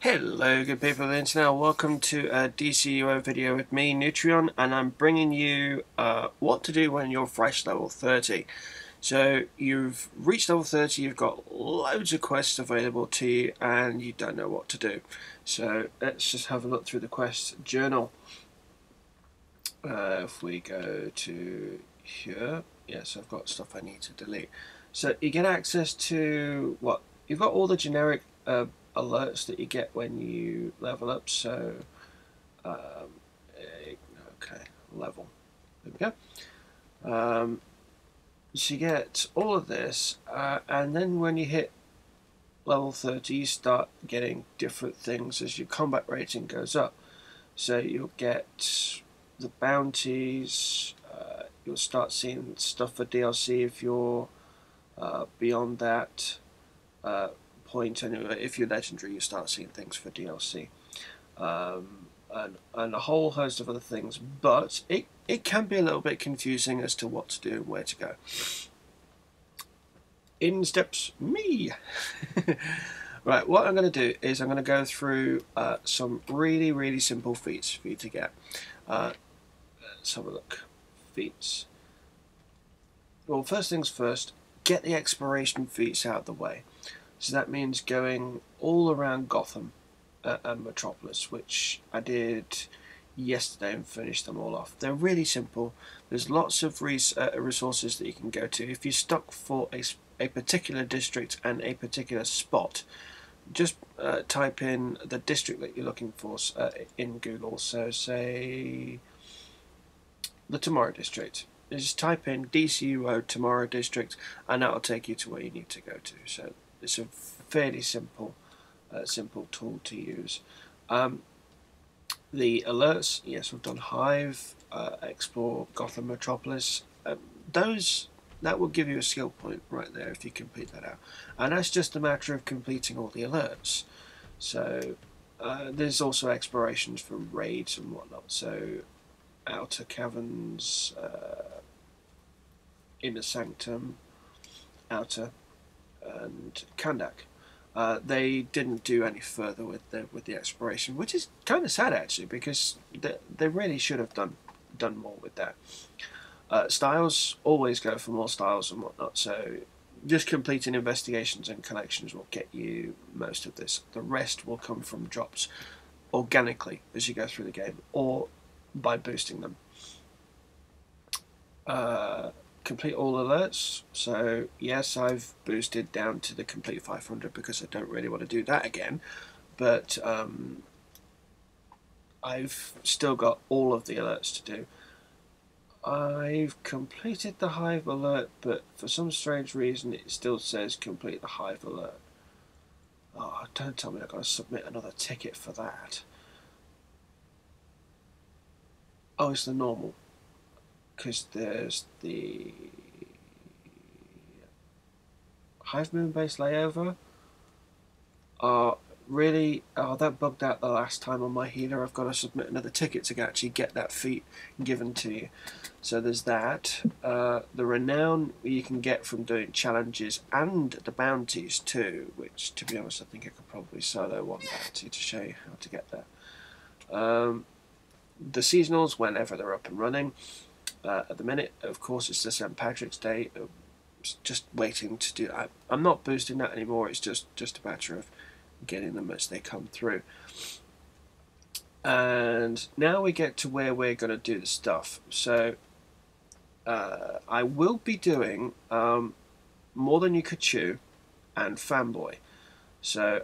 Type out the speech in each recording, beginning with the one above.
Hello good people of the internet, welcome to a DCUO video with me, newtrion, and I'm bringing you what to do when you're fresh level 30. So you've reached level 30, you've got loads of quests available to you and you don't know what to do. So let's just have a look through the quest journal. If we go to here, yes, I've got stuff I need to delete. So you get access to what? You've got all the generic alerts that you get when you level up. So okay, level, there we go. So you get all of this, and then when you hit level 30 you start getting different things as your combat rating goes up. So you'll get the bounties, you'll start seeing stuff for DLC if you're beyond that point anyway. If you're legendary you start seeing things for DLC, and a whole host of other things, but it can be a little bit confusing as to what to do and where to go. In steps me. Right, what I'm going to do is I'm going to go through some really simple feats for you to get. Let's have a look. Feats. Well, first things first, get the exploration feats out of the way. So that means going all around Gotham and Metropolis, which I did yesterday and finished them all off. They're really simple. There's lots of resources that you can go to. If you're stuck for a particular district and a particular spot, just type in the district that you're looking for in Google. So say the Tomorrow District. Just type in DCUO Tomorrow District and that'll take you to where you need to go to. So it's a fairly simple tool to use. The alerts, yes, we've done Hive, Explore Gotham Metropolis. That will give you a skill point right there if you complete that out. And that's just a matter of completing all the alerts. So there's also explorations from raids and whatnot. So Outer Caverns, Inner Sanctum, Outer, and Kandak. They didn't do any further with the exploration, which is kind of sad actually, because they really should have done more with that. Styles, always go for more styles and whatnot, so just completing investigations and collections will get you most of this. The rest will come from drops organically as you go through the game or by boosting them. Complete all alerts. So yes, I've boosted down to the complete 500 because I don't really want to do that again, but I've still got all of the alerts to do. I've completed the Hive alert, but for some strange reason it still says complete the Hive alert. Oh, don't tell me I've got to submit another ticket for that. Oh, it's the normal, because there's the Hive Moon base layover. Really? Oh, that bugged out the last time on my healer. I've got to submit another ticket to actually get that feat given to you. So there's that. The renown you can get from doing challenges and the bounties too, which to be honest I think I could probably solo one bounty to show you how to get that. The seasonals, whenever they're up and running. At the minute, of course, it's the St. Patrick's Day. Just waiting to do. I'm not boosting that anymore. It's just a matter of getting them as they come through. And now we get to where we're going to do the stuff. So I will be doing More Than You Could Chew and Fanboy. So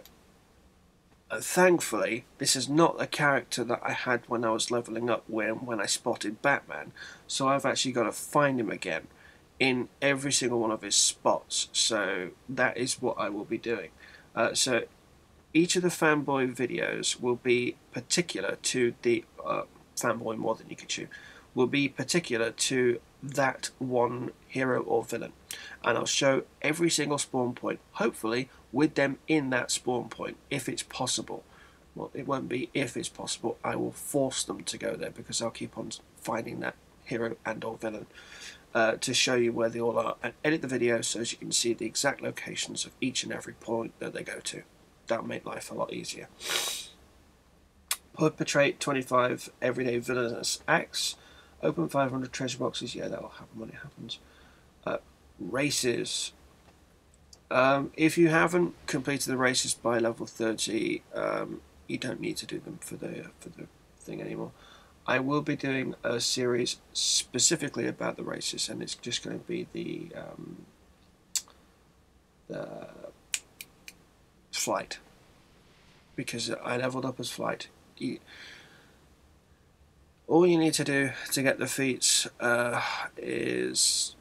thankfully, this is not a character that I had when I was leveling up when I spotted Batman. So I've actually got to find him again in every single one of his spots. So that is what I will be doing. So each of the Fanboy videos will be particular to the Fanboy More Than You Could Chew. Will be particular to that one hero or villain, and I'll show every single spawn point, hopefully with them in that spawn point if it's possible. Well, it won't be if it's possible, I will force them to go there because I'll keep on finding that hero and or villain to show you where they all are and edit the video so as you can see the exact locations of each and every point that they go to. that'll make life a lot easier. Perpetrate 25 everyday villainous acts. Open 500 treasure boxes. Yeah, that'll happen when it happens. Races. If you haven't completed the races by level 30, you don't need to do them for the thing anymore. I will be doing a series specifically about the races, and it's just going to be the flight, because I leveled up as flight. All you need to do to get the feats is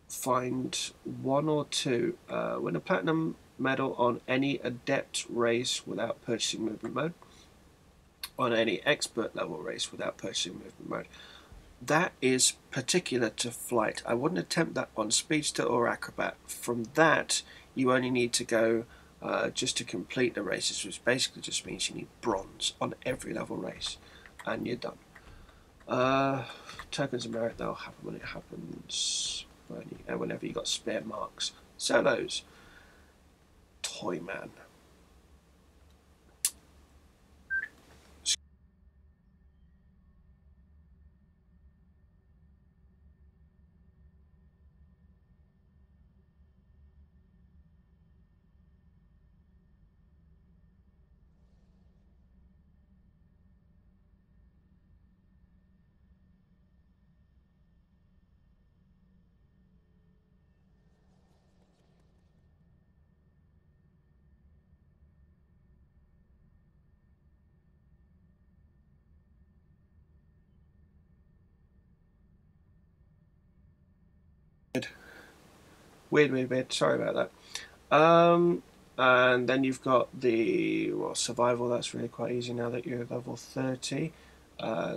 find 1 or 2. Win a platinum medal on any adept race without purchasing movement mode. On any expert level race without purchasing movement mode. That is particular to flight. I wouldn't attempt that on speedster or acrobat. From that, you only need to go just to complete the races, which basically just means you need bronze on every level race, and you're done. Tokens of merit, that'll happen when it happens, whenever you got spare marks. Solos. Toyman. Weird. Sorry about that. And then you've got the survival. That's really quite easy now that you're level 30.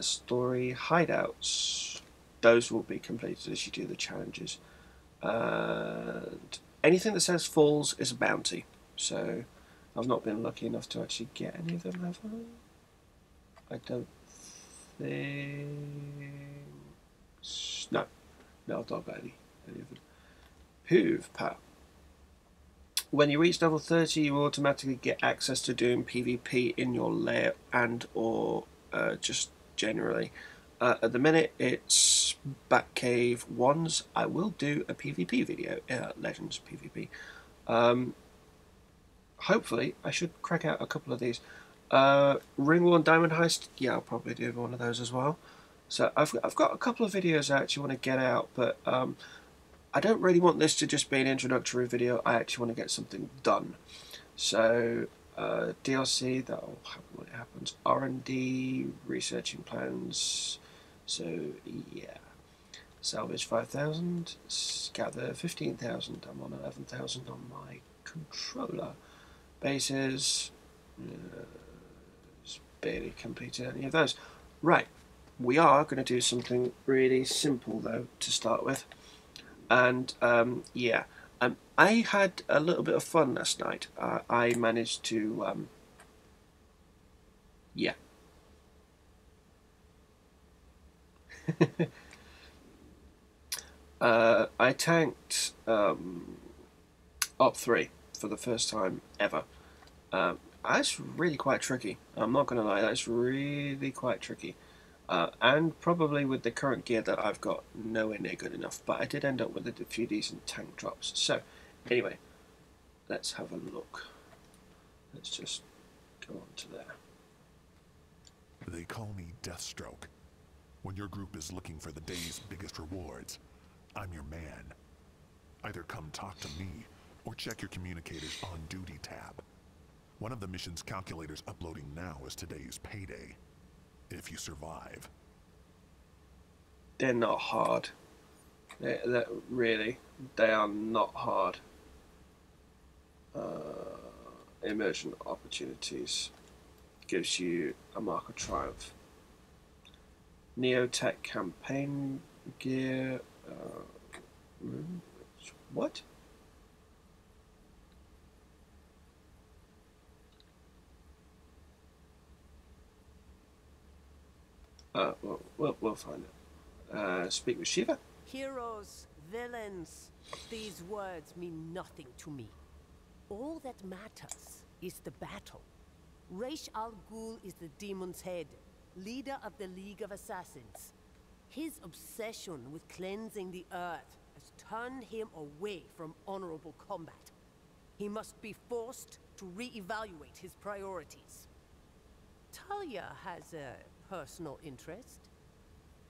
Story hideouts. Those will be completed as you do the challenges. And anything that says falls is a bounty. So I've not been lucky enough to actually get any of them, have I? I don't think. No, I've not got any of them. Pat. When you reach level 30, you automatically get access to doing PvP in your lair and or just generally. At the minute, it's Batcave 1s. I will do a PvP video, Legends PvP. Hopefully, I should crack out a couple of these. Ringworn Diamond Heist, yeah, I'll probably do one of those as well. So I've got a couple of videos I actually want to get out, but I don't really want this to just be an introductory video. I actually want to get something done. So DLC, that'll happen when it happens. R&D, researching plans. So yeah, salvage 5,000, gather 15,000. I'm on 11,000 on my controller. Bases, just barely completed any of those. Right, we are going to do something really simple though to start with. And yeah, I had a little bit of fun last night. I managed to, yeah. I tanked Op 3 for the first time ever. That's really quite tricky. I'm not going to lie, that's really quite tricky. And probably with the current gear that I've got, nowhere near good enough. But I did end up with a few decent tank drops. So, anyway, let's have a look. Let's just go on to there. They call me Deathstroke. When your group is looking for the day's biggest rewards, I'm your man. Either come talk to me, or check your communicator's on-duty tab. One of the mission's calculators uploading now is today's payday. If you survive. They're not hard. Really, they are not hard. Immersion opportunities gives you a mark of triumph. Neotech campaign gear. What? We'll find it. Speak with Shiva. Heroes, villains, these words mean nothing to me. All that matters is the battle. Ra's al Ghul is the demon's head, leader of the League of Assassins. His obsession with cleansing the earth has turned him away from honorable combat. He must be forced to re-evaluate his priorities. Talia has a personal interest.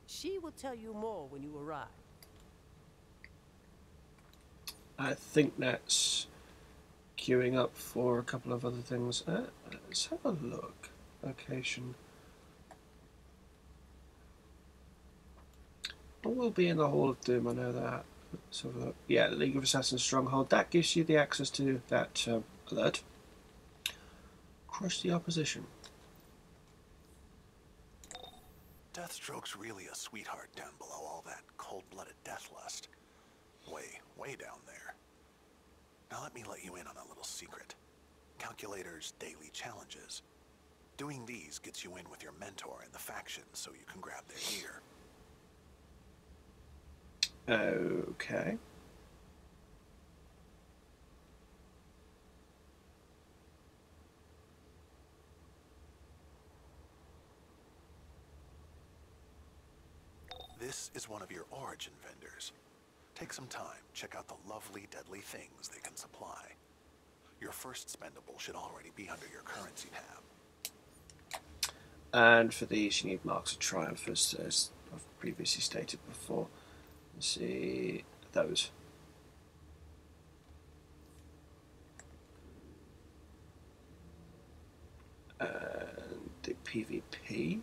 She will tell you more when you arrive. I think that's queuing up for a couple of other things. Let's have a look. Location. We'll be in the Hall of Doom, I know that. Let's have a look. Yeah, the League of Assassins Stronghold. That gives you the access to that alert. Crush the opposition. Deathstroke's really a sweetheart down below all that cold-blooded death lust. Way down there. Now let me let you in on a little secret. Calculator's daily challenges. Doing these gets you in with your mentor in the faction so you can grab their gear. Okay. This is one of your origin vendors. Take some time, check out the lovely, deadly things they can supply. Your first spendable should already be under your currency tab. And for these, you need marks of triumph, as I've previously stated before. Let's see those. And the PvP.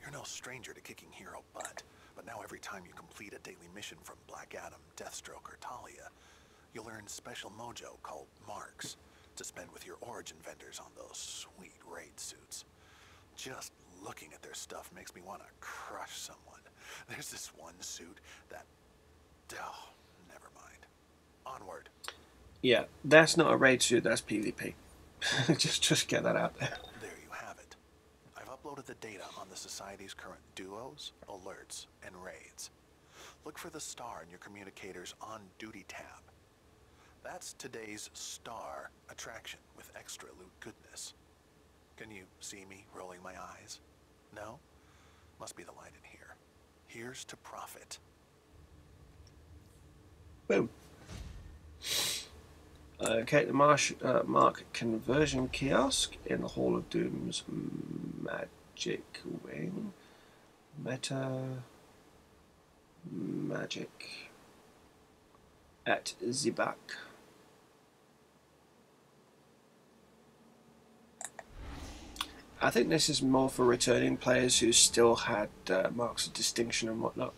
You're no stranger to kicking hero butt, but now every time you complete a daily mission from Black Adam, Deathstroke, or Talia, you'll earn special mojo called marks to spend with your origin vendors on those sweet raid suits. Just looking at their stuff makes me want to crush someone. There's this one suit that... oh, never mind. Onward. Yeah, that's not a raid suit, that's PvP. just get that out there. There you have it. I've uploaded the data on the Society's current duos, alerts, and raids. Look for the star in your communicator's on-duty tab. That's today's star attraction with extra loot goodness. Can you see me rolling my eyes? No? Must be the light in here. Here's to profit. Boom. Okay, the Mark conversion kiosk in the Hall of Doom's magic wing. Meta magic at the back. I think this is more for returning players who still had marks of distinction and whatnot.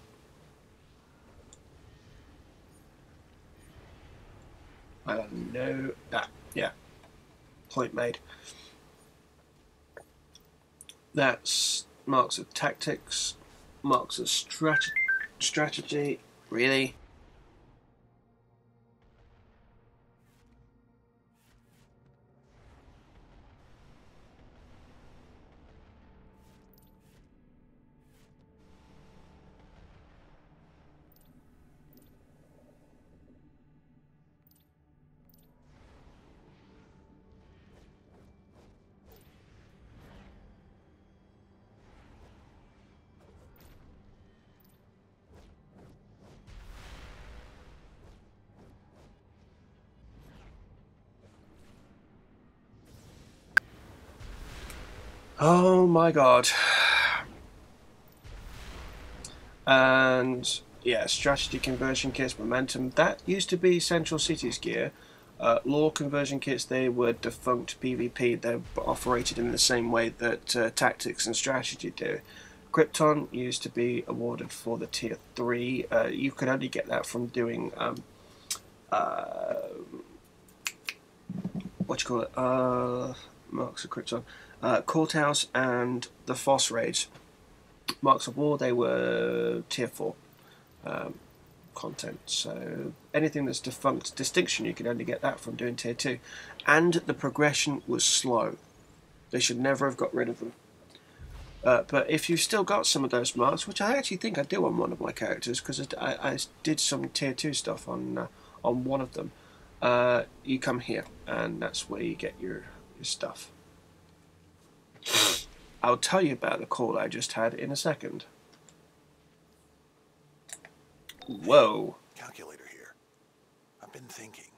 I don't know that. Yeah, point made. That's marks of tactics, marks of strategy. Really? Oh my god. And yeah, strategy conversion kits, momentum. That used to be Central City's gear. Lore conversion kits, they were defunct PvP. They operated in the same way that tactics and strategy do. Krypton used to be awarded for the tier 3. You could only get that from doing what you call it? Marks of Krypton. Courthouse and the Foss raids. Marks of War, they were tier 4 content. So anything that's defunct distinction, you can only get that from doing tier 2. And the progression was slow. They should never have got rid of them. But if you've still got some of those marks, which I actually think I do on one of my characters, because I did some tier 2 stuff on one of them, you come here, and that's where you get your your stuff. I'll tell you about the call I just had in a second. Whoa. Calculator here. I've been thinking.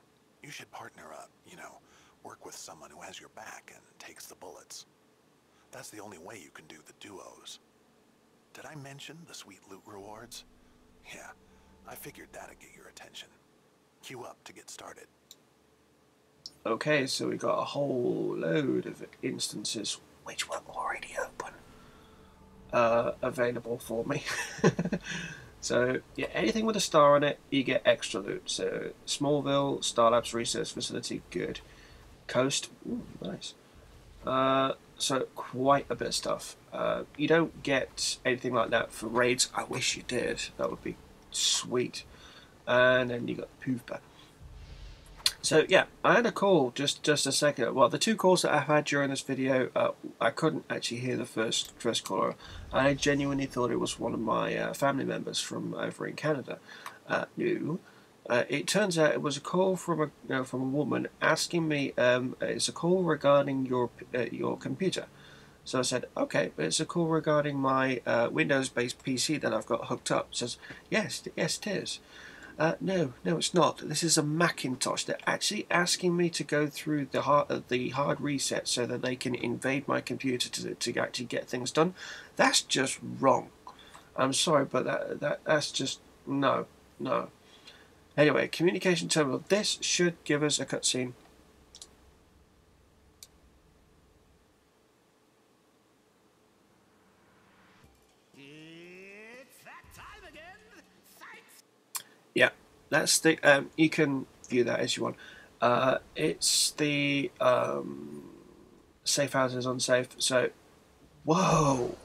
You should partner up, you know, work with someone who has your back and takes the bullets. That's the only way you can do the duos. Did I mention the sweet loot rewards? Yeah, I figured that'd get your attention. Queue up to get started. Okay, so we got a whole load of instances which were already open available for me. So yeah, anything with a star on it, you get extra loot. So Smallville, Star Labs Research Facility, good. Coast, ooh, nice. So quite a bit of stuff. You don't get anything like that for raids. I wish you did. That would be sweet. And then you got Poofba. So yeah, I had a call just a second. Well, the two calls that I've had during this video, I couldn't actually hear the first caller. I genuinely thought it was one of my family members from over in Canada. No. It turns out it was a call from a woman asking me. It's a call regarding your computer. So I said, okay, but it's a call regarding my Windows-based PC that I've got hooked up. She says, yes, it is. No, it's not. This is a Macintosh. They're actually asking me to go through the hard reset so that they can invade my computer to actually get things done. That's just wrong. I'm sorry, but that's just no. Anyway, communication terminal. This should give us a cutscene. It's that time again. Thanks. Yeah, that's the. You can view that as you want. It's the safe houses unsafe. So, whoa!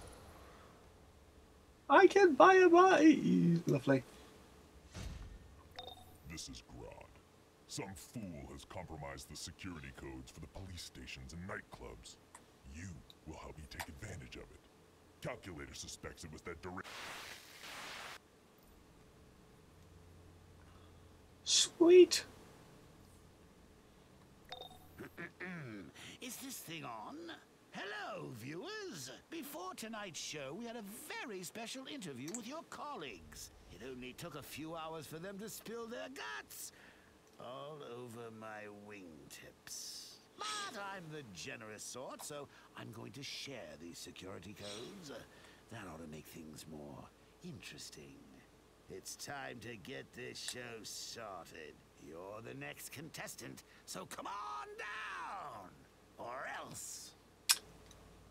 I can buy a body. Lovely. This is Grodd. Some fool has compromised the security codes for the police stations and nightclubs. You will help me take advantage of it. Calculator suspects it was that direct. Sweet. Is this thing on? Hello, viewers. Before tonight's show, we had a very special interview with your colleagues. It only took a few hours for them to spill their guts all over my wingtips. But I'm the generous sort, so I'm going to share these security codes. That ought to make things more interesting. It's time to get this show started. You're the next contestant, so come on down, or else.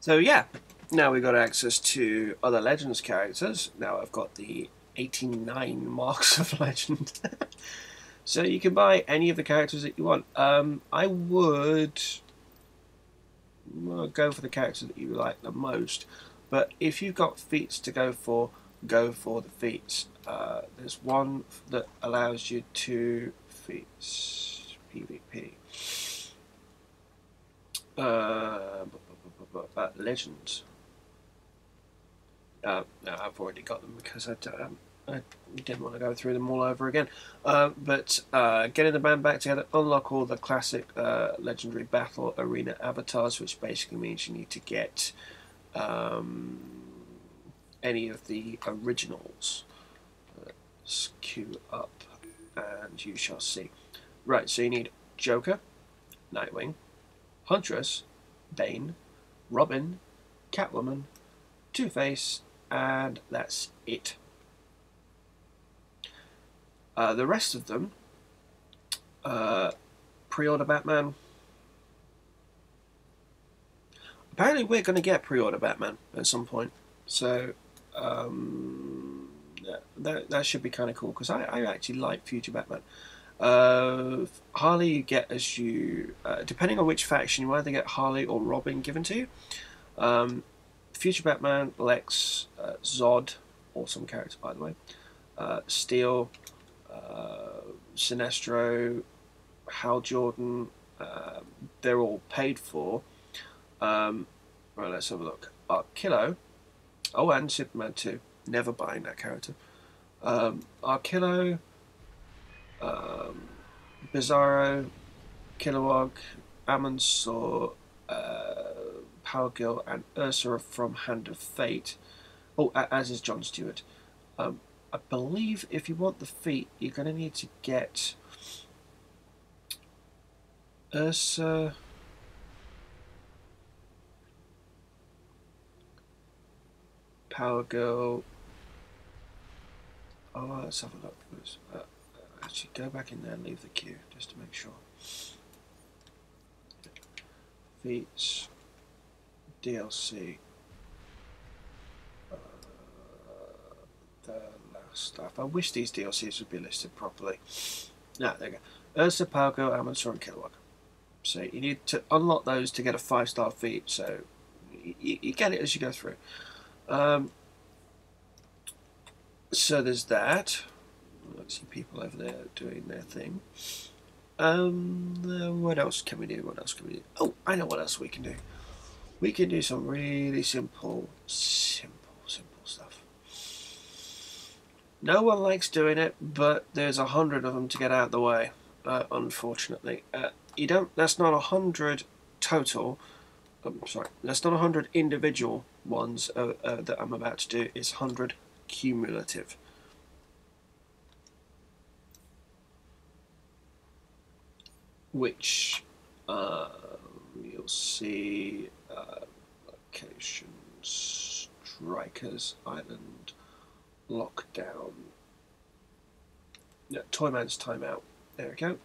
So yeah, now we've got access to other Legends characters. Now I've got the 89 marks of Legend. So you can buy any of the characters that you want. I would go for the character that you like the most. But if you've got feats to go for the feats. There's one that allows you to feats PvP. Legends. No, I've already got them because I didn't want to go through them all over again. But getting the band back together, unlock all the classic legendary battle arena avatars, which basically means you need to get any of the originals. Let's queue up and you shall see. Right, so you need Joker, Nightwing, Huntress, Bane, Robin, Catwoman, Two-Face, and that's it. The rest of them, pre-order Batman. Apparently we're going to get pre-order Batman at some point, so that should be kind of cool, because I actually like future Batman. Harley you get as you, depending on which faction, you either get Harley or Robin given to you. Future Batman, Lex, Zod, awesome character by the way, Steel, Sinestro, Hal Jordan, they're all paid for. Right, let's have a look. Archillo, oh, and Superman 2, never buying that character. Archillo, Bizarro, Kilowog, Amonsor, Power Girl, and Ursa from Hand of Fate. Oh, as is Jon Stewart. I believe if you want the feat, you're going to need to get Ursa, Power Girl. Oh, let's have a look. Actually, go back in there and leave the queue just to make sure. Feats, DLC. The last stuff. I wish these DLCs would be listed properly. There you go. Ursa, Power Girl, Amundsen, and Kilowog. So you need to unlock those to get a 5-star feat. So you get it as you go through. So there's that. I see people over there doing their thing. What else can we do? What else can we do? Oh, I know what else we can do. We can do some really simple stuff. No one likes doing it, but there's 100 of them to get out of the way. Unfortunately, you don't. That's not 100 total. Sorry, that's not 100 individual ones that I'm about to do. It's 100 cumulative. Which you'll see locations, Strikers Island, Lockdown, Toyman's Timeout. There we go.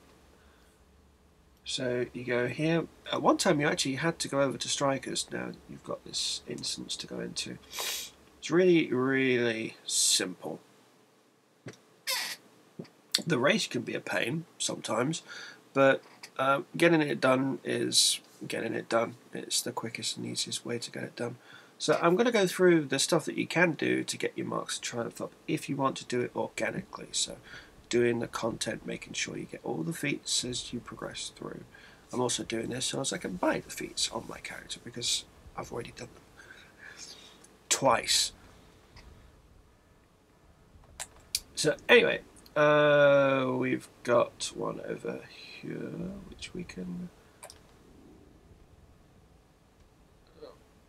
So you go here. At one time you actually had to go over to Strikers. Now you've got this instance to go into. It's really, really simple. The race can be a pain sometimes, but getting it done is getting it done. It's the quickest and easiest way to get it done. So I'm going to go through the stuff that you can do to get your Marks of Triumph up if you want to do it organically. So doing the content, making sure you get all the feats as you progress through. I'm also doing this so as I can buy the feats on my character because I've already done them twice. So anyway, we've got one over here which we can.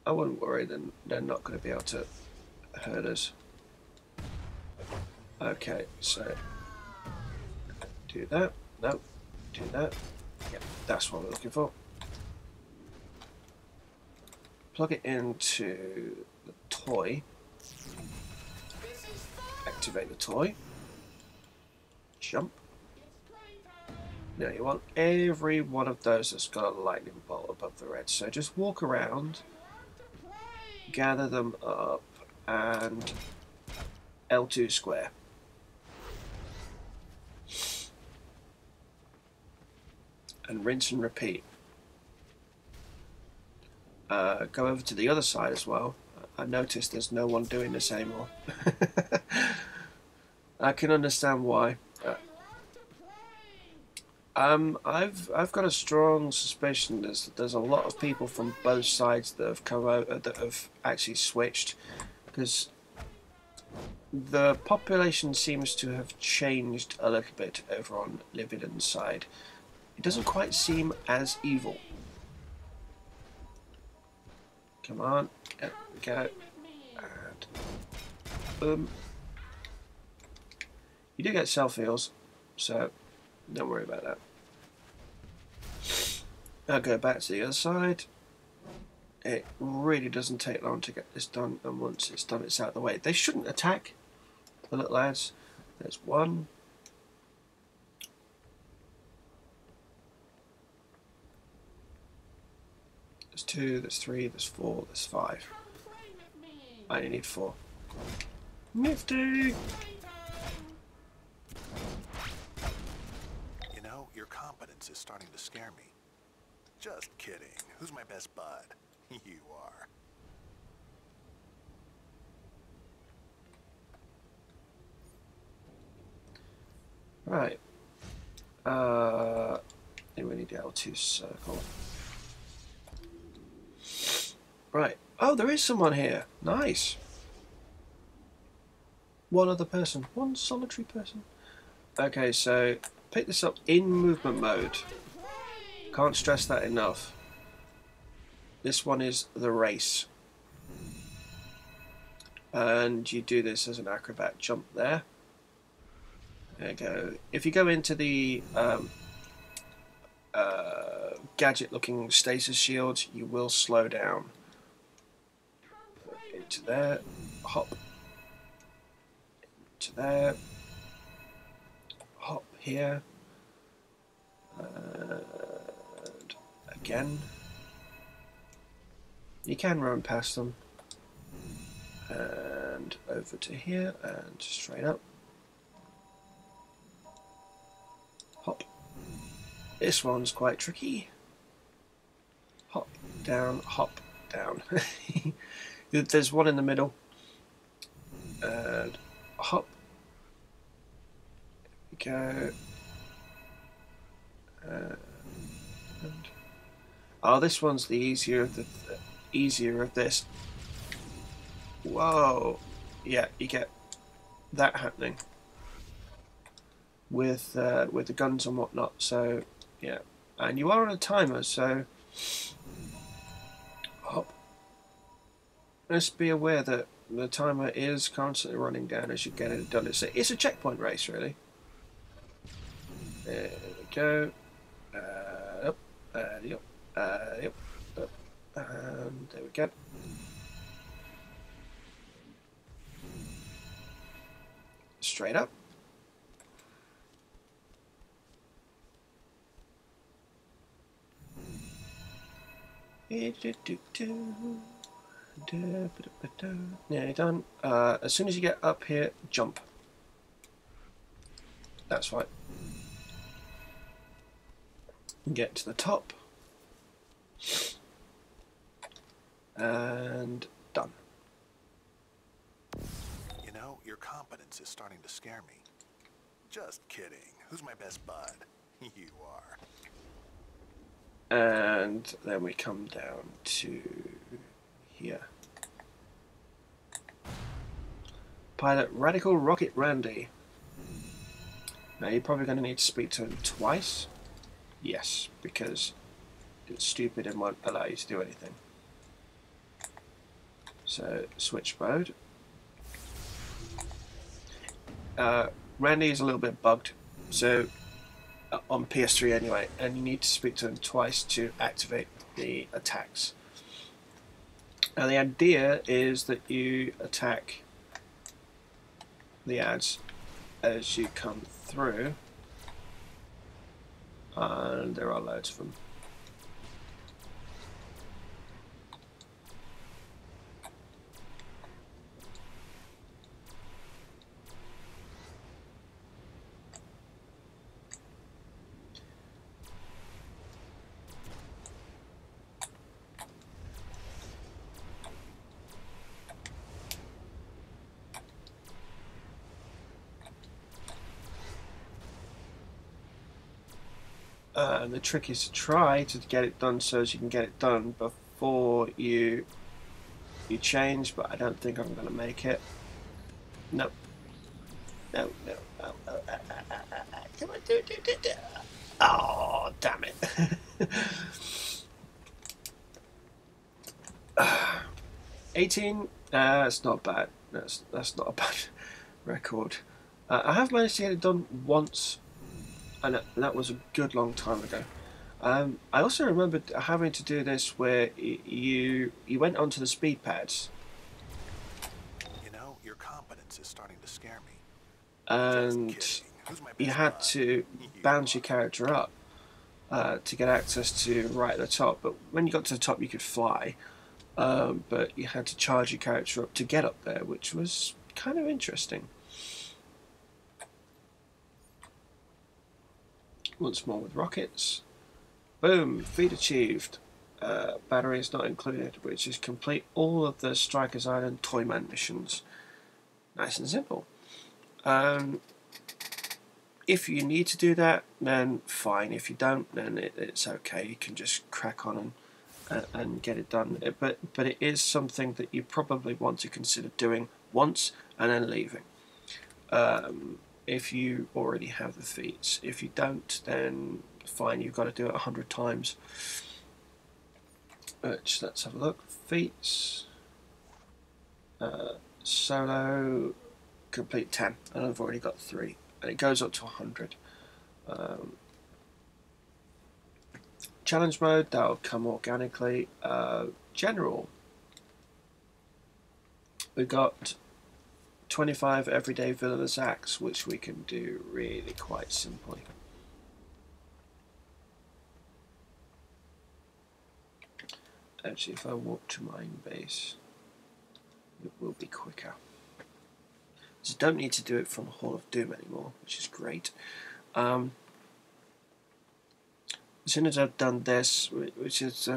I wouldn't worry, then they're not going to be able to hurt us. Okay, so do that. No, do that. Yep, that's what we're looking for. Plug it into the toy. Activate the toy. Jump. Now you want every one of those that's got a lightning bolt above the red. So just walk around, gather them up, and L2 square. And rinse and repeat. Go over to the other side as well. I noticed there's no one doing this anymore. I can understand why. I've got a strong suspicion there's a lot of people from both sides that have come out that have actually switched, because the population seems to have changed a little bit over on Lividen's side. It doesn't quite seem as evil. Come on, go, and boom. You do get self heals, so don't worry about that. I'll go back to the other side. It really doesn't take long to get this done, and once it's done, it's out of the way. They shouldn't attack, the little lads. There's one. There's two, there's three, there's four, there's five. I only need four. Nifty! You know, your competence is starting to scare me. Just kidding. Who's my best bud? You are. Right. We need the L2 circle. Right. Oh, there is someone here. Nice. One other person. One solitary person. Okay, so pick this up in movement mode. Can't stress that enough. This one is the race. And you do this as an acrobat. Jump there. There you go. If you go into the gadget-looking stasis shield, you will slow down. Into there. Hop. Into there. Hop here. And again. You can run past them. And over to here and straight up. Hop. This one's quite tricky. Hop, down, hop, down. There's one in the middle. And hop. There we go. And oh, this one's the easier of this. Whoa! Yeah, you get that happening with the guns and whatnot. So yeah, and you are on a timer, so hop. Just be aware that the timer is constantly running down as you get it done. It's a checkpoint race, really. There we go. Up, yep, yep, up, and there we go. Straight up. Yeah, you're done. As soon as you get up here, jump. That's right. Get to the top. And done. You know, your competence is starting to scare me. Just kidding. Who's my best bud? You are. And then we come down to here. Pilot Radical Rocket Randy. Now you're probably going to need to speak to him twice. Yes, because it's stupid and won't allow you to do anything. So switch mode. Randy is a little bit bugged, so on PS3 anyway, and you need to speak to him twice to activate the attacks. Now the idea is that you attack the ads as you come through, and there are loads of them. And the trick is to try to get it done so as you can get it done before you change, but I don't think I'm going to make it. Nope. No. Come on, do. Oh, damn it. 18. That's not bad. That's not a bad record. I have managed to get it done once. And that was a good long time ago. I also remember having to do this where you went onto the speed pads. You know, your competence is starting to scare me. And you had to bounce your character up to get access to right at the top. But when you got to the top, you could fly. But you had to charge your character up to get up there, which was kind of interesting. Once more with rockets. Boom, feat achieved. Batteries not included, which is complete all of the Strikers Island Toyman missions. Nice and simple. If you need to do that, then fine. If you don't, then it's okay. You can just crack on and get it done. But it is something that you probably want to consider doing once and then leaving. If you already have the feats. If you don't, then fine, you've got to do it 100 times. which, let's have a look. Feats, solo, complete 10, and I've already got 3, and it goes up to 100. Challenge mode, that'll come organically. General, we got 25 everyday villainous acts, which we can do really quite simply. Actually, if I walk to my base, it will be quicker. So I don't need to do it from Hall of Doom anymore, which is great. As soon as I've done this, which is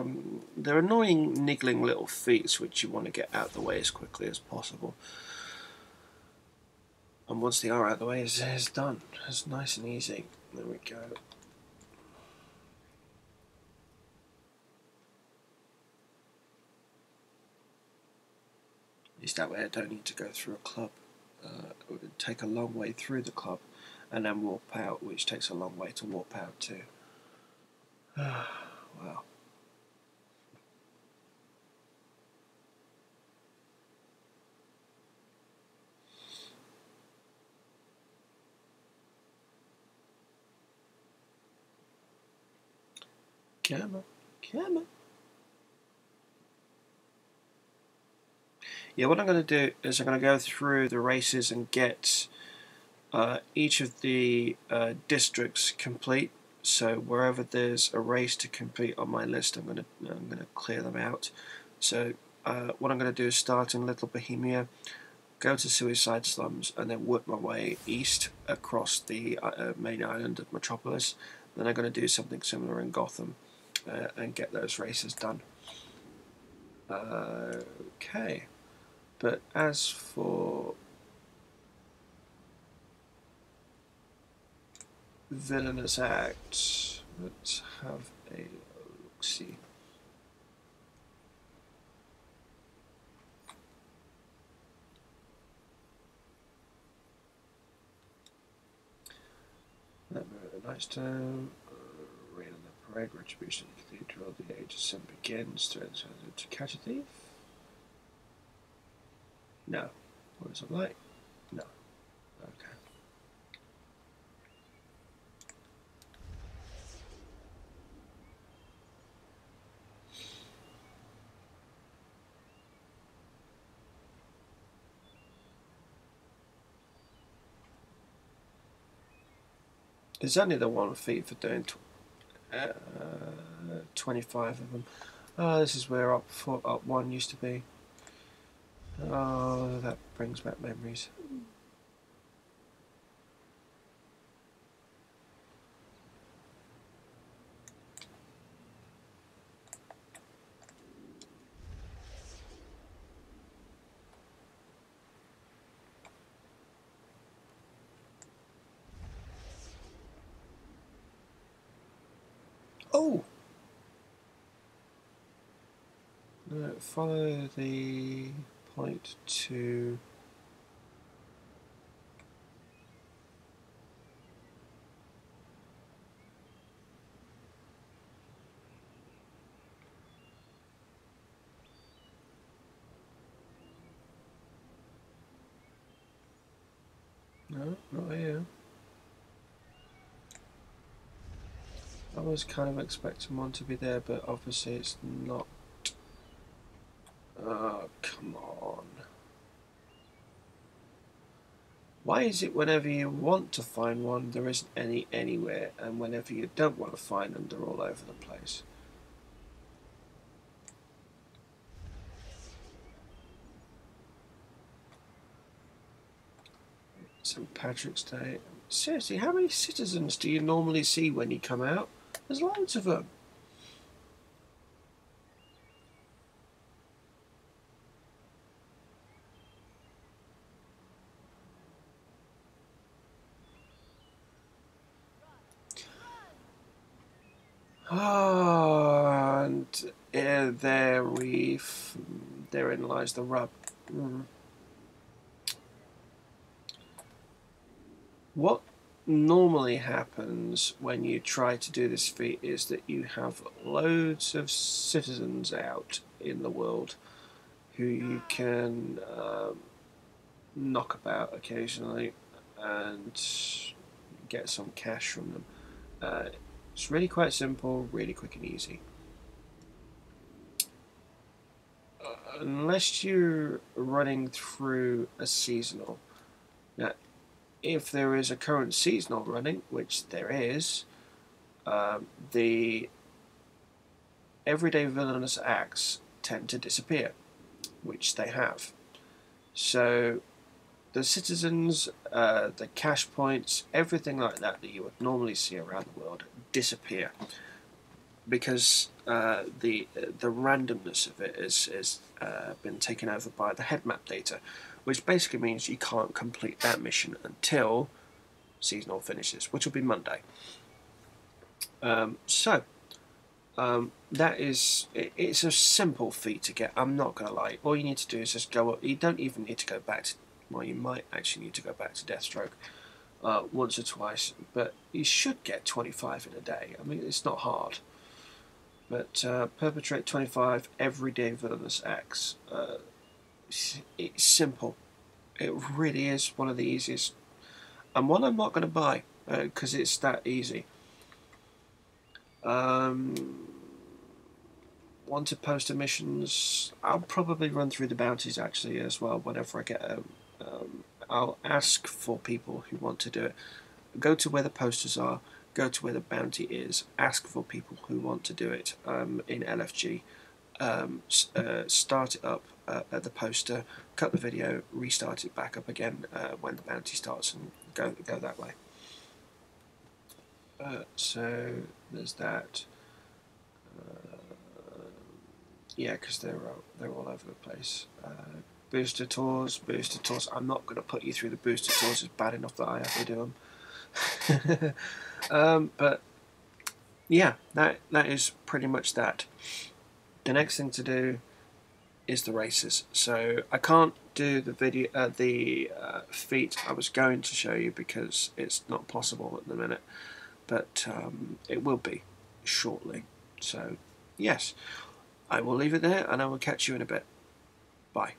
they're annoying niggling little feats which you want to get out of the way as quickly as possible. And once they are out of the way, it's done. It's nice and easy. There we go. At least that way I don't need to go through a club. It would take a long way through the club and then warp out, which takes a long way to warp out too. Wow. Camera. Yeah, what I'm going to do is I'm going to go through the races and get each of the districts complete. So wherever there's a race to complete on my list, I'm going to clear them out. So what I'm going to do is start in Little Bohemia, go to Suicide Slums, and then work my way east across the main island of Metropolis. Then I'm going to do something similar in Gotham and get those races done. Okay. But as for villainous acts, let's have a look-see. Nice time. Raid on the parade, retribution of the cathedral. The age of sin begins. To catch a thief? No. What is it like? No. Okay. There's only the one feat for doing 25 of them. Oh, this is where up 1 used to be. Oh, that brings back memories. Oh! No, follow the point to... No, not here. I was kind of expecting one to be there, but obviously it's not. Oh, come on. Why is it whenever you want to find one, there isn't any anywhere, and whenever you don't want to find them, they're all over the place? St. Patrick's Day. Seriously, how many citizens do you normally see when you come out? There's loads of them. Oh, and therein lies the rub. What normally happens when you try to do this feat is that you have loads of citizens out in the world who you can knock about occasionally and get some cash from them. It's really quite simple, really quick and easy. Unless you're running through a seasonal. Now, if there is a current seasonal running, which there is, the everyday villainous acts tend to disappear, which they have. So the citizens, the cash points, everything like that that you would normally see around the world disappear because the randomness of it has been taken over by the head map data, which basically means you can't complete that mission until seasonal finishes, which will be Monday. That is, it's a simple feat to get. I'm not gonna lie. All you need to do is just go up. You don't even need to go back to. Well, you might actually need to go back to Deathstroke once or twice, but you should get 25 in a day. I mean, it's not hard. But perpetrate 25 everyday villainous acts. It's simple. It really is one of the easiest, and one I'm not going to buy because it's that easy. Wanted poster missions. I'll probably run through the bounties actually as well whenever I get them. I'll ask for people who want to do it. Go to where the posters are. Go to where the bounty is. Ask for people who want to do it in LFG. Start it up at the poster. Cut the video. Restart it back up again when the bounty starts, and go that way. So there's that. Yeah, because they're all over the place. Booster tours. I'm not going to put you through the booster tours. It's bad enough that I have to do them. But yeah, that is pretty much that. The next thing to do is the races. So I can't do the video, the feat I was going to show you because it's not possible at the minute, but it will be shortly. So yes, I will leave it there, and I will catch you in a bit. Bye.